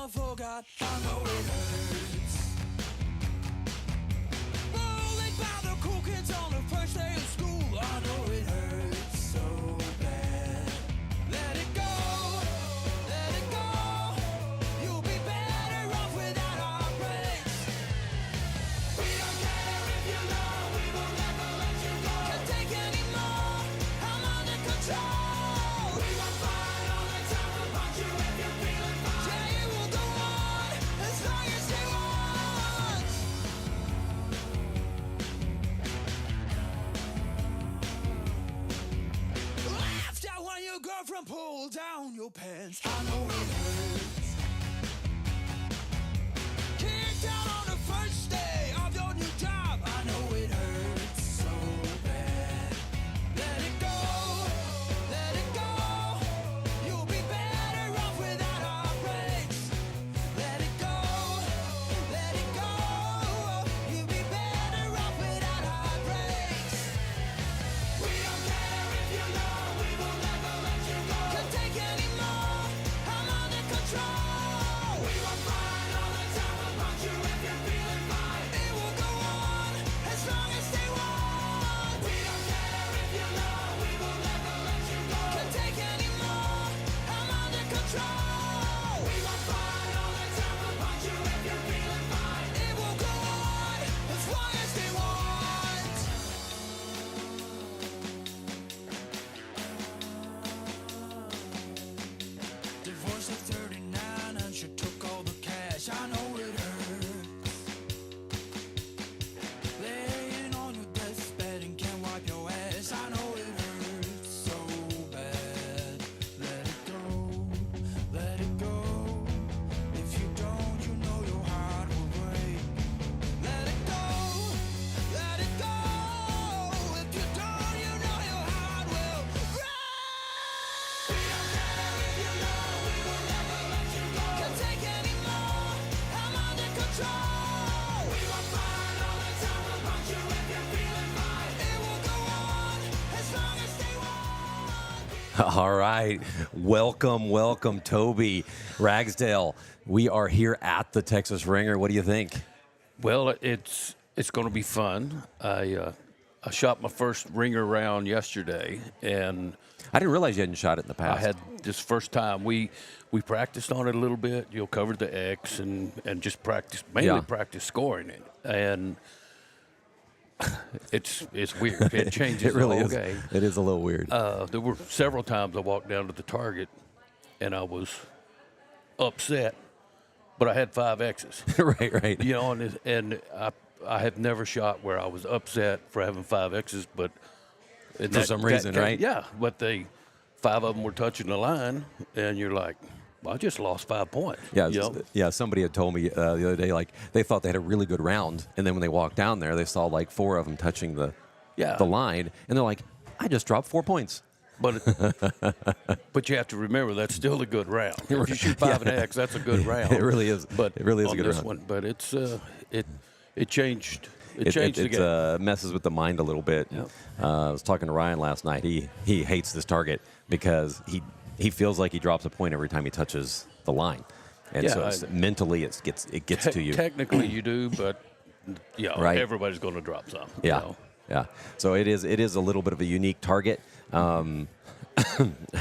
forgot. I know it hurts. Rolling by the cool kids on the first day of school. I know it hurts so bad. Let it go, let it go. You'll be better off without our breaks. We don't care if you know, we will never let you go. Can't take any more, I'm under control. We won't fight all the time, we'll punch you if you're feeling fine. Yeah, it will go on as long as they want. Laughed out when your girlfriend pulled down your pants. I know it hurts. Kicked out on the first day of your new job. I know it hurts so bad. Let it go, let it go. You'll be better off without our breaks. Let it go, let it go. You'll be better off without our breaks. We don't care if you know, we will never let you go. Can't take any more, I'm under control. We won't fight all the time, we'll punch you if you're feeling fine. It will go on as long as they want. We don't care if you know, we will never let you go. Can't take any more, I'm under control. We won't fight all the time, we'll punch you if you're feeling fine. It will go on as long as they want. Divorced at 39 and she took all the cash. I know it hurts. Laying on your deathbed and can't wipe your ass. I know it hurts so bad. Let it go, let it go. If you don't, you know your heart will break. Let it go, let it go. If you don't, you know your heart will break. We don't care if you know, we will never let you go. Can't take any more, I'm under control. We won't fight all the time, we'll punch you if you're feeling fine. It will go on as long as they want. All right. Welcome, Toby Ragsdale. We are here at the Texas Ringer. What do you think? Well, it's going to be fun. I shot my first ringer round yesterday, and I didn't realize you hadn't shot it in the I past. had this first time. We practiced on it a little bit. You'll cover the X and just practice, mainly Yeah. practice scoring it. And it's weird. It changes It really the is. whole game. It is a little weird. There were several times I walked down to the target, and I was upset, but I had 5 X's. right. You know, and I have never shot where I was upset for having 5 X's, but For some reason, right? Yeah, but 5 of them were touching the line, and you're like, well, I just lost 5 points. Yeah, you know? yeah. Somebody had told me the other day, like they thought they had a really good round, and then when they walked down there, they saw like 4 of them touching the line, and they're like, "I just dropped 4 points." But but you have to remember that's still a good round. If you shoot 5 and X, that's a good round. It really is. But It really is a on good this round. one, but it's it changed. It changed the game. It messes with the mind a little bit. Yep. I was talking to Ryan last night. He hates this target because he feels like he drops a point every time he touches the line, and Yeah, so mentally it gets to you. Technically, you do, but Right. everybody's going to drop some. Yeah, You know? yeah. So it is a little bit of a unique target. You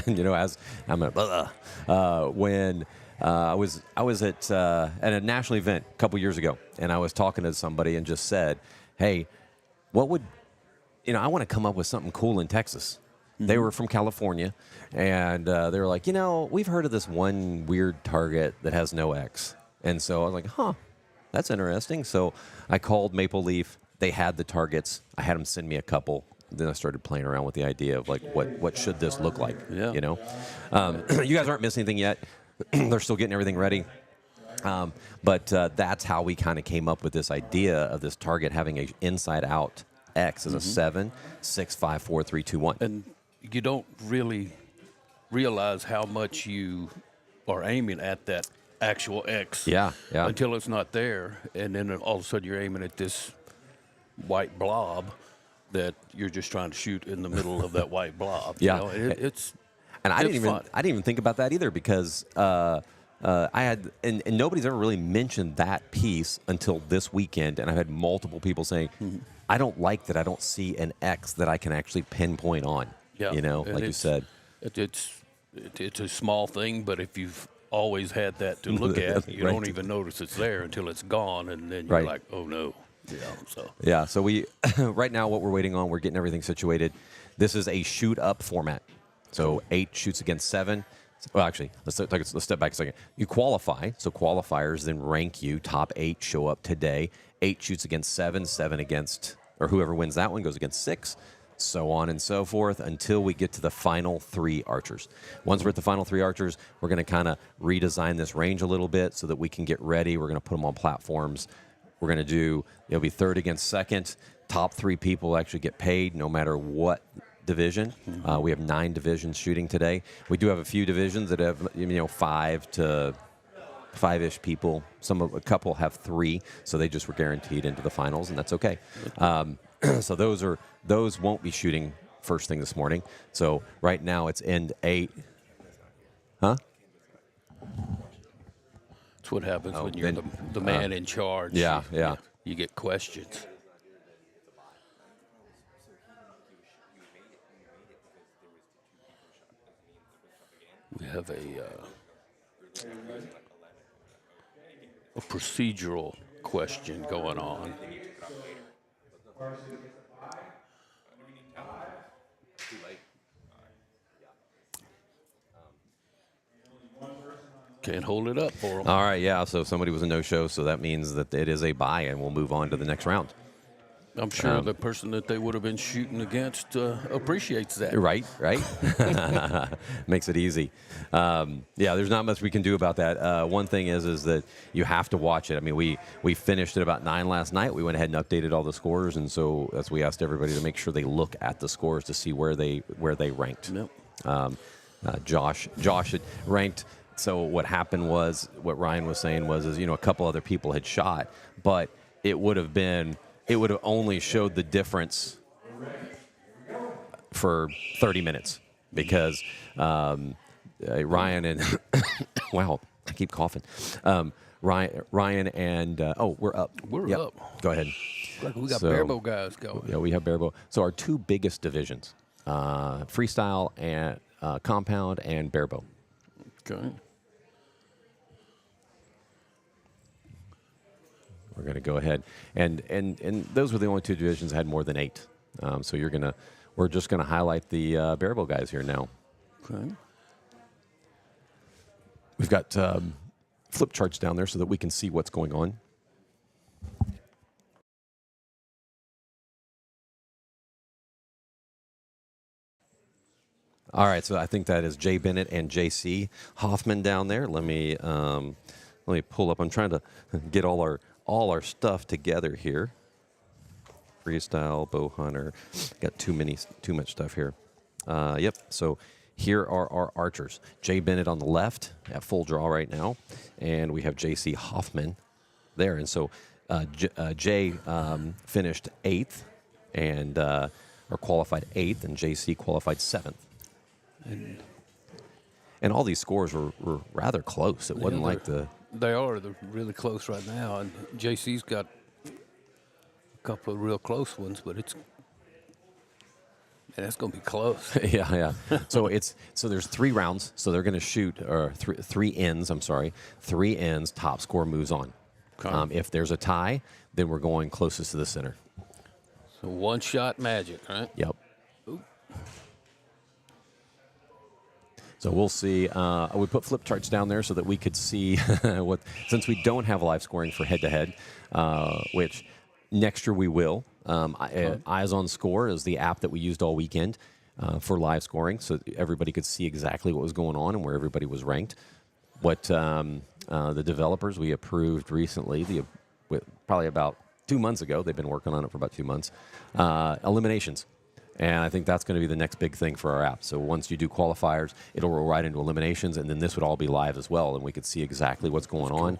know, as I'm when I was at a national event a couple years ago, and I was talking to somebody and just said, "Hey, what would I want to come up with something cool in Texas." They were from California, and they were like, we've heard of this one weird target that has no X. And so I was like, huh, that's interesting. So I called Maple Leaf. They had the targets. I had them send me a couple. Then I started playing around with the idea of like, what should this look like? Yeah. You guys aren't missing anything yet. They're still getting everything ready. But that's how we kind of came up with this idea of this target having a inside-out X as a 7, 6, 5, 4, 3, 2, 1. And you don't really realize how much you are aiming at that actual X Yeah. until it's not there. And then all of a sudden you're aiming at this white blob that you're just trying to shoot in the middle of that white blob. Yeah. You know, it's And I it's didn't fun. even think about that either because I had, and nobody's ever really mentioned that piece until this weekend, and I've had multiple people saying, I don't like that I don't see an X that I can actually pinpoint on. Yeah, You know, and like you said. It's a small thing, but if you've always had that to look at, you Right. don't even notice it's there until it's gone, and then you're Right. like, oh no. Yeah. So Yeah, so we right now what we're waiting on, we're getting everything situated. This is a shoot up format. So 8 shoots against 7. Well, actually, let's step back a second. You qualify, so qualifiers then rank you. Top 8 show up today. 8 shoots against 7, 7 against, or whoever wins that one goes against 6, so on and so forth until we get to the final 3 archers. Once we're at the final 3 archers, we're going to kind of redesign this range a little bit so that we can get ready. We're going to put them on platforms. We're going to do, it'll be third against second. Top 3 people actually get paid no matter what division. We have 9 divisions shooting today. We do have a few divisions that have 5 to 5-ish people. A couple have 3, so they just were guaranteed into the finals, and that's okay. So those won't be shooting first thing this morning. So right now it's end 8. Huh? that's what happens Oh, when you're then, the man in charge. yeah, yeah. You get questions. We have a procedural question going on. Can't hold it up for them. All right, yeah. So somebody was a no-show, so that means that it is a bye, and we'll move on to the next round. I'm sure the person that they would have been shooting against appreciates that. Right. Makes it easy. Yeah, there's not much we can do about that. One thing is that you have to watch it. I mean, we finished at about 9 last night. We went ahead and updated all the scores, and so that's we asked everybody to make sure they look at the scores to see where they ranked. Yep. Josh had ranked. So what happened was, what Ryan was saying was, a couple other people had shot, but it would have only showed the difference for 30 minutes because Ryan and wow, I keep coughing. Ryan and we're up. We're Yep. up. Go ahead. Look, we got So- barebow guys going. Yeah, we have barebow. So our 2 biggest divisions, freestyle and compound and barebow. Okay. We're going to go ahead, and those were the only 2 divisions that had more than 8. So we're just gonna highlight the barebow guys here now. Okay. We've got flip charts down there so that we can see what's going on. All right, so I think that is Jay Bennett and JC Hoffman down there. Let me pull up. I'm trying to get all our stuff together here. Freestyle, bow hunter. Got too much stuff here. Yep. So here are our archers. Jay Bennett on the left at full draw right now, and we have JC Hoffman there. And so Jay finished 8th and or qualified 8th, and JC qualified 7th. And all these scores were rather close. It wasn't like the. They're really close right now, and JC's got a couple of real close ones, but it's going to be close. Yeah. So there's 3 rounds. So they're going to shoot or 3 ends. I'm sorry, 3 ends. Top score moves on. Okay. If there's a tie, then we're going closest to the center. So one-shot magic, right? Yep. So we'll see. We put flip charts down there so that we could see what. Since we don't have live scoring for head-to-head, which next year we will. Eyes on Score is the app that we used all weekend for live scoring, so everybody could see exactly what was going on and where everybody was ranked. What the developers we approved recently, probably about 2 months ago. They've been working on it for about 2 months. Eliminations. And I think that's going to be the next big thing for our app. So once you do qualifiers, it'll roll right into eliminations, and then this would all be live as well, and we could see exactly what's going on.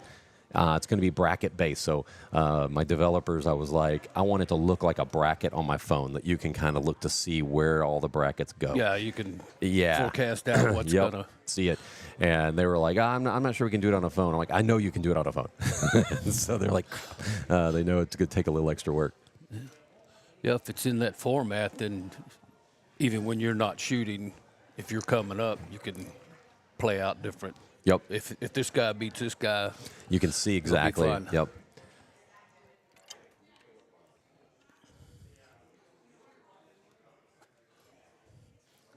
It's going to be bracket based. So my developers, I was like, I want it to look like a bracket on my phone that you can kind of look to see where all the brackets go. Yeah, you can Yeah. forecast out what's Yep. gonna. See it. And they were like, I'm not sure we can do it on a phone. I'm like, I know you can do it on a phone. So they're like, they know it's going to take a little extra work. Yeah, if it's in that format, then even when you're not shooting, if you're coming up, you can play out different. Yep. If this guy beats this guy, You can see exactly. fun. Yep.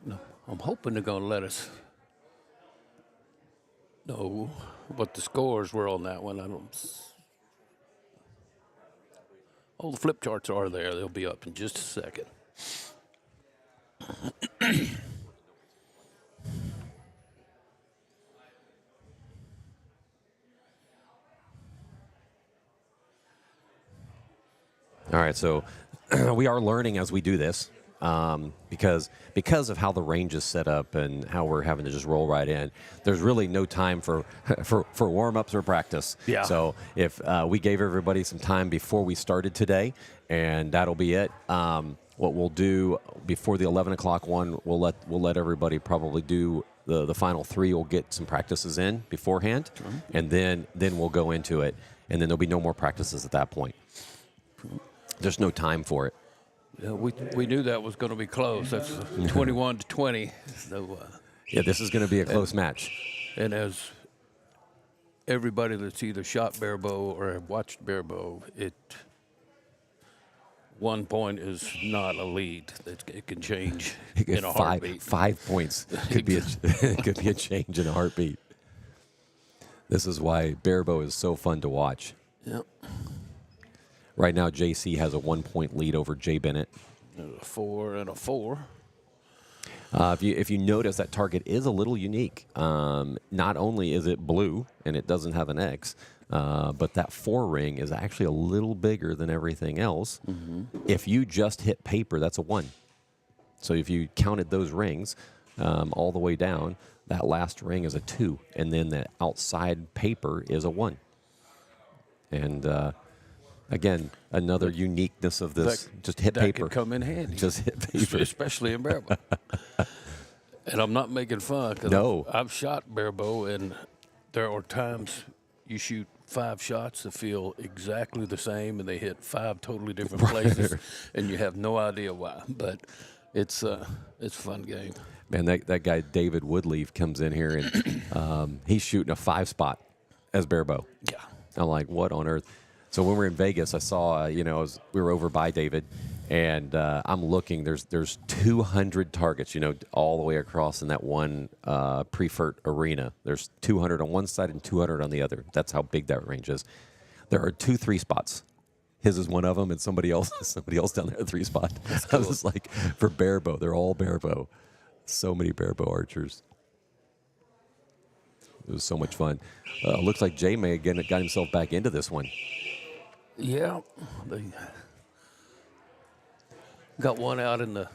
no, I'm hoping they're gonna let us know what the scores were on that one. I don't. Oh, the flip charts are there. They'll be up in just a second. All right, so we are learning as we do this because of how the range is set up and how we're having to just roll right in. There's really no time for warm ups or practice. Yeah. So if we gave everybody some time before we started today, and that'll be it. What we'll do before the 11 o'clock one, we'll let everybody probably do the final three. We'll get some practices in beforehand, and then we'll go into it, and then there'll be no more practices at that point. There's no time for it. Yeah, we knew that was going to be close. That's 21-20. So, Yeah, this is going to be a close match. and as everybody that's either shot barebow or have watched barebow, 1 point is not a lead. It can change in a heartbeat. 5 points could be could be a change in a heartbeat. This is why barebow is so fun to watch. Yep. Right now, JC has a 1 point lead over Jay Bennett. There's a 4 and a 4. If you notice, that target is a little unique. Not only is it blue and it doesn't have an X, but that 4 ring is actually a little bigger than everything else. Mm-hmm. If you just hit paper, that's a 1. So if you counted those rings all the way down, that last ring is a 2, and then the outside paper is a 1. And again, another uniqueness of this. Just hit that paper. could come in handy. Just hit paper. Especially in barebow. And I'm not making fun. 'Cause No. I've shot barebow, and there are times you shoot 5 shots that feel exactly the same, and they hit 5 totally different places, and you have no idea why. But it's a fun game. Man, that guy David Woodleaf comes in here, and he's shooting a 5 spot as barebow. Yeah. I'm like, what on earth? So when we were in Vegas, I saw, we were over by David, and I'm looking. There's 200 targets, all the way across in that one pre-fert arena. There's 200 on one side and 200 on the other. That's how big that range is. There are 2 3 spots. His is one of them, and somebody else down there at 3 spot. I was just like, for barebow, they're all barebow. So many barebow archers. It was so much fun. Looks like Jay may again got himself back into this one. Yeah. They got one out in the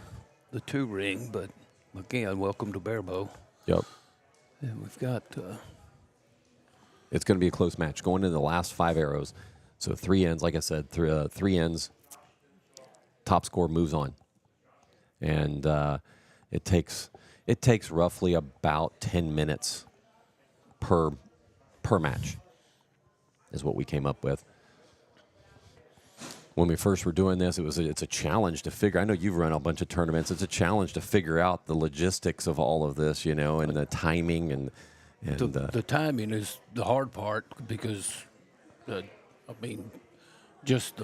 2 ring, but again, welcome to barebow. Yep. And we've got It's going to be a close match going into the last 5 arrows. So 3 ends, like I said, 3 ends. Top score moves on, and it takes roughly about 10 minutes per match. Is what we came up with. When we first were doing this, it's a challenge to figure. I know you've run a bunch of tournaments. It's a challenge to figure out the logistics of all of this, and the timing and the timing is the hard part because, just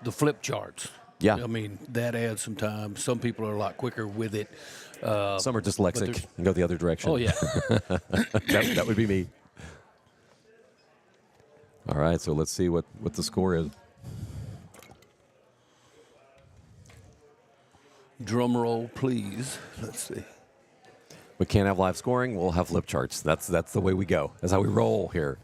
the flip charts. Yeah. That adds some time. Some people are a lot quicker with it. some are dyslexic and go the other direction. Oh, yeah. that would be me. All right, so let's see what the score is. Drum roll, please. Let's see. We can't have live scoring. We'll have flip charts. That's the way we go. That's how we roll here.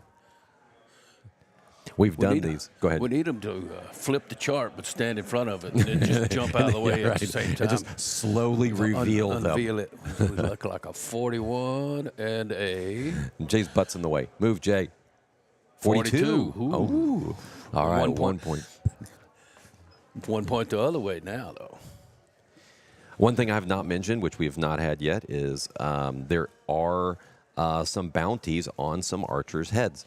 We've done these. Go ahead. We need them to flip the chart, but stand in front of it and then just jump out of the way at the same time. And just slowly reveal them. Unveil it. We look like a 41 and a And Jay's butt's in the way. Move, Jay. 42. Ooh. Oh, all right. 1 1 point. 1 point the other way now, though. One thing I have not mentioned, which we have not had yet, is there are some bounties on some archers' heads.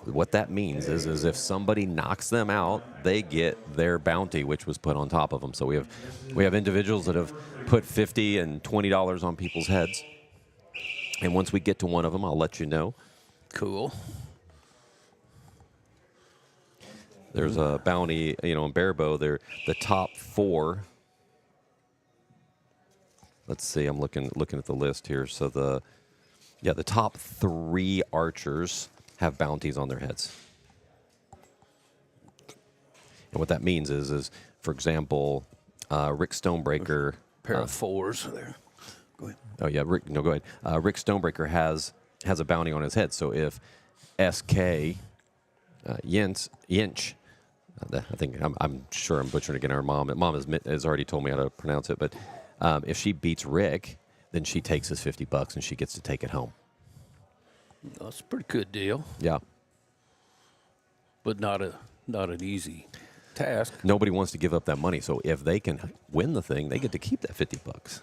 What that means is if somebody knocks them out, they get their bounty, which was put on top of them. So we have individuals that have put $50 and $20 on people's heads. And once we get to one of them, I'll let you know. Cool. There's a bounty, in Barebow. They're the top 4. Let's see. I'm looking at the list here. So the top 3 archers have bounties on their heads. And what that means is for example, Rick Stonebreaker. Pair of 4s there. Go ahead. Oh yeah, Rick. No, go ahead. Rick Stonebreaker has a bounty on his head. So if SK Yinch, I think I'm sure I'm butchering again. Our mom has already told me how to pronounce it, but if she beats Rick, then she takes his $50 and she gets to take it home. That's a pretty good deal, Yeah. but not an easy task. Nobody wants to give up that money, so if they can win the thing, they get to keep that $50.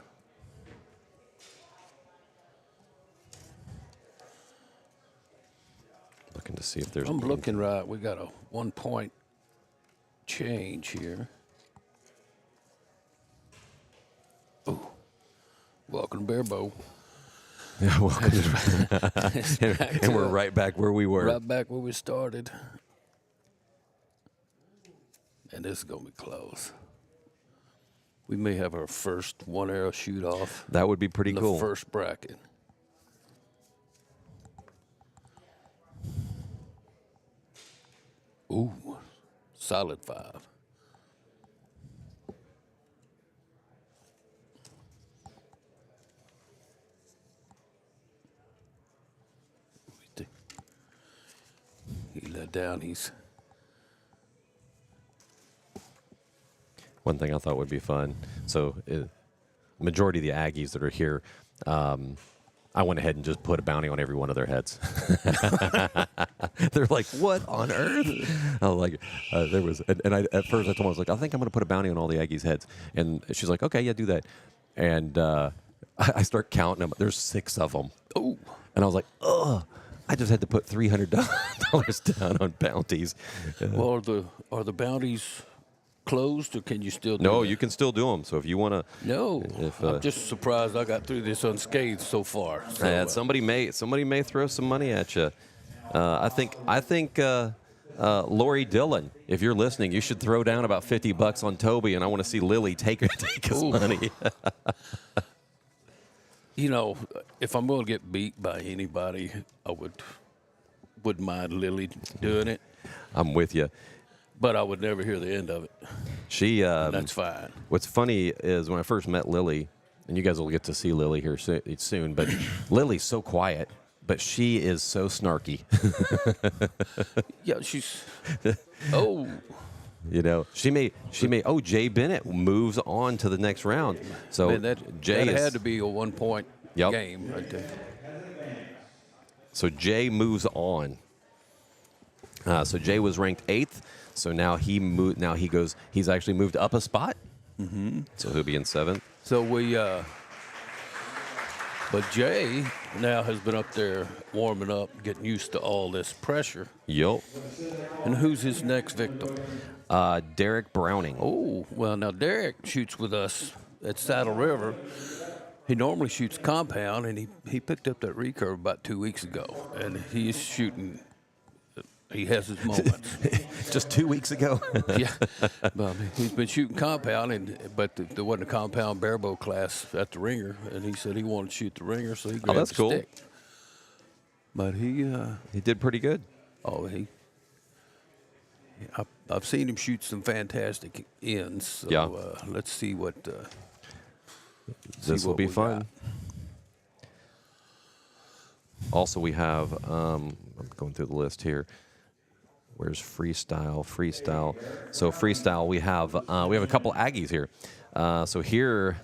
Looking to see if there's. I'm looking right. We got a 1 point change here. Ooh. Welcome to Barebow. Yeah, welcome and we're right back where we were. Right back where we started. And this is going to be close. We may have our first one-arrow shoot-off That would be pretty in cool. the first bracket. Ooh, solid 5. He let down. He's One thing I thought would be fun. So, majority of the Aggies that are here, I went ahead and just put a bounty on every one of their heads. They're like, "What on earth?" I was like, "There was," and at first I told them, I was like, "I think I'm going to put a bounty on all the Aggies' heads," and she's like, "Okay, yeah, do that." And I start counting them. There's 6 of them. oh, And I was like, "Ugh." I just had to put $300 down on bounties. well, are the bounties closed, or can you still do No, that? you can still do them. So if you want to, No, If, I'm just surprised I got through this unscathed so far. So, somebody may throw some money at you. I think Lori Dillon, if you're listening, you should throw down about $50 on Toby, and I want to see Lily take his Ooh. money. you know, if I'm going to get beat by anybody, I wouldn't mind Lily doing it, I'm with you. but I would never hear the end of it. She. That's fine. What's funny is when I first met Lily, and you guys will get to see Lily here soon, but Lily's so quiet, but she is so snarky. Yeah, she's. Oh, She may. Oh, Jay Bennett moves on to the next round. So man, that Jay had to be a 1 point Yep. game right there. So Jay moves on. So Jay was ranked 8th. So now he's actually moved up a spot. Mm-hmm. So he'll be in 7th. So but Jay now has been up there warming up, getting used to all this pressure. Yup. And who's his next victim? Derek Browning. Oh, well, now Derek shoots with us at Saddle River. He normally shoots compound, and he picked up that recurve about 2 weeks ago, and he's shooting. He has his moments. Just 2 weeks ago. Yeah, but he's been shooting compound, but there wasn't a compound barebow class at the ringer, and he said he wanted to shoot the ringer, so he grabbed that's the cool. stick. But he did pretty good. I've seen him shoot some fantastic ends. So, Yeah. Let's see what. This will what be we fun. got. Also, we have. I'm going through the list here. Where's freestyle? So freestyle, we have a couple Aggies here. So here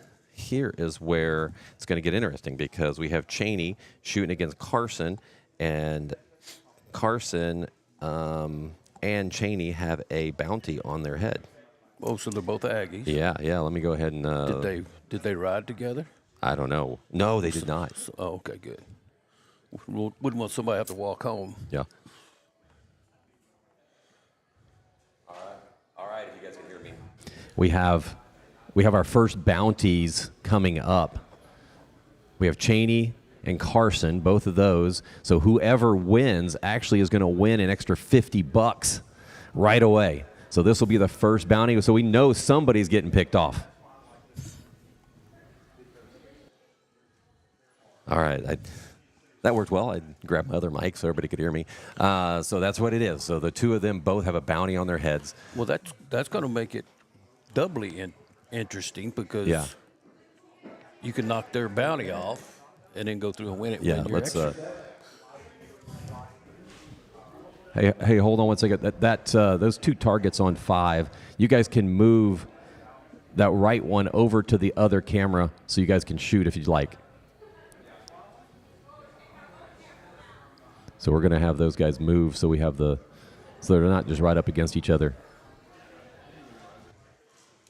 is where it's going to get interesting because we have Cheney shooting against Carson, and Carson and Cheney have a bounty on their head. Oh, so they're both Aggies. Yeah, yeah. Let me go ahead and. Did they ride together? I don't know. No, they did not. Oh, okay, good. Wouldn't want somebody to have to walk home. Yeah. All right. If you guys can hear me. We have our first bounties coming up. We have Cheney and Carson, both of those. So whoever wins actually is going to win an extra $50 right away. So this will be the first bounty. So we know somebody's getting picked off. All right. That worked well. I grabbed my other mic so everybody could hear me. So that's what it is. So the two of them both have a bounty on their heads. Well, that's going to make it doubly interesting because you can knock their bounty off and then go through and win it. Yeah, win your let's. extra. Hey, hold on one second. Those two targets on 5, you guys can move that right one over to the other camera so you guys can shoot if you'd like. So we're going to have those guys move so so they're not just right up against each other.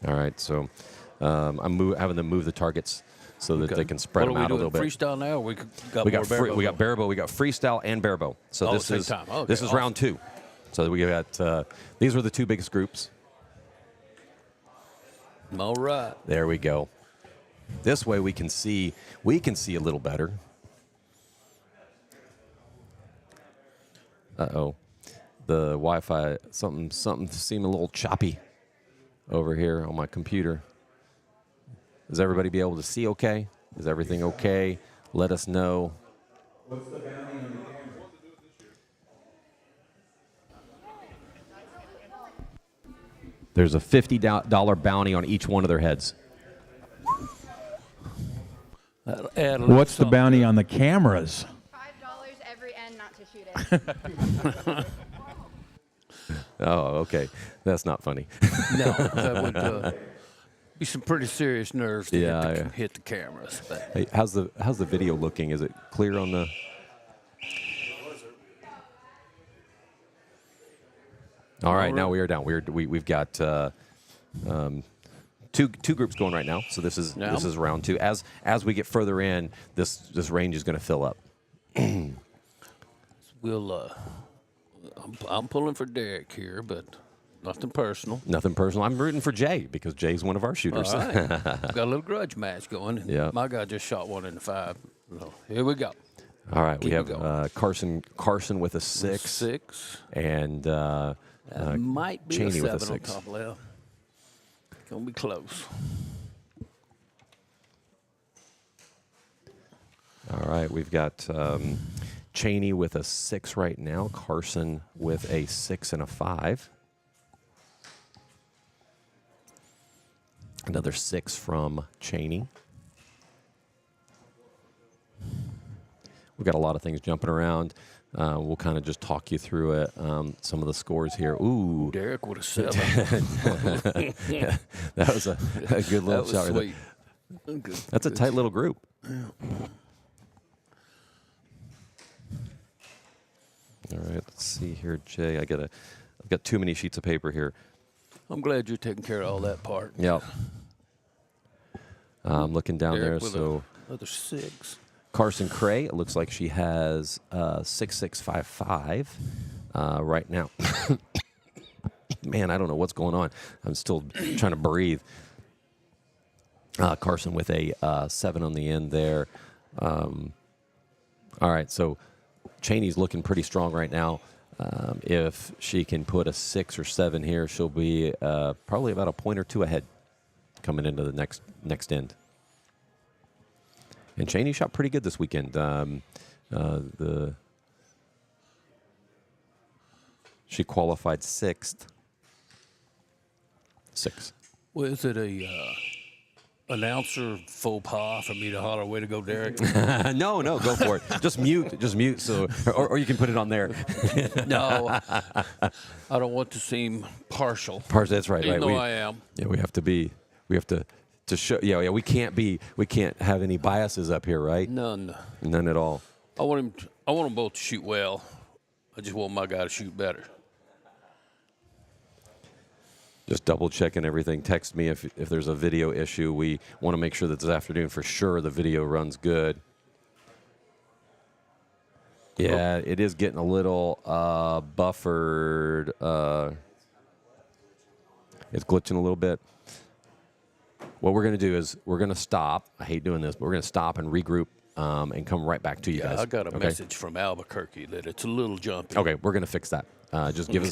All right, so I'm having them move the targets so that they can spread them out a little bit. Freestyle now, or we got barebow. We got freestyle and barebow. So this is awesome. round 2. So we got these were the two biggest groups. All right. There we go. This way we can see a little better. Uh-oh. The Wi-Fi something seemed a little choppy over here on my computer. Does everybody be able to see okay? Is everything okay? Let us know. What's the bounty on the camera? There's a $50 bounty on each one of their heads. What's the bounty on the cameras? $5 every end not to shoot it. Oh, okay. That's not funny. No, that would be some pretty serious nerves to Yeah. hit the cameras. But Hey, how's the video looking? Is it clear on the? All right, now we are down. We've got two groups going right now. So this is round 2. As we get further in, this range is going to fill up. we'll. I'm pulling for Derek here, but nothing personal. Nothing personal. I'm rooting for Jay because Jay's one of our shooters. All right. Got a little grudge match going. Yeah. My guy just shot 1 in the 5. So here we go. All right, we Keep it have Carson with a 6. 6. And Might be Cheney a 7 with a on 6. top left. Gonna be close. All right, we've got Cheney with a 6 right now. Carson with a 6 and a 5. Another 6 from Cheney. We've got a lot of things jumping around. We'll kind of just talk you through it. Some of the scores here. Ooh. Derek with a 7. That was a good little That was shot right sweet. there. Good. That's a tight little group. All right, let's see here, Jay. I've got too many sheets of paper here. I'm glad you're taking care of all that part. Yep. I'm looking down Derek there. with So another 6. Carson Cray, it looks like she has 6655 right now. Man, I don't know what's going on. I'm still trying to breathe. Carson with a 7 on the end there. All right, so Cheney's looking pretty strong right now. If she can put a 6 or 7 here, she'll be probably about a point or 2 ahead coming into the next end. And Cheney shot pretty good this weekend. She qualified 6th. 6. Well, is it a announcer faux pas for me to holler, "Way to go, Derek"? No, go for it. Just mute. So, or you can put it on there. No, I don't want to seem partial. That's right. Even Right. though I am. Yeah, we have to show. Yeah. We can't have any biases up here, right? None. None at all. I want them both to shoot well, I just want my guy to shoot better. Just double checking everything. Text me if there's a video issue. We want to make sure that this afternoon for sure the video runs good. Yeah, it is getting a little buffered. It's glitching a little bit. What we're going to do is we're going to stop. I hate doing this, but we're going to stop and regroup and come right back to you guys. I got a okay? message from Albuquerque that it's a little jumpy. Okay, we're going to fix that. Just give us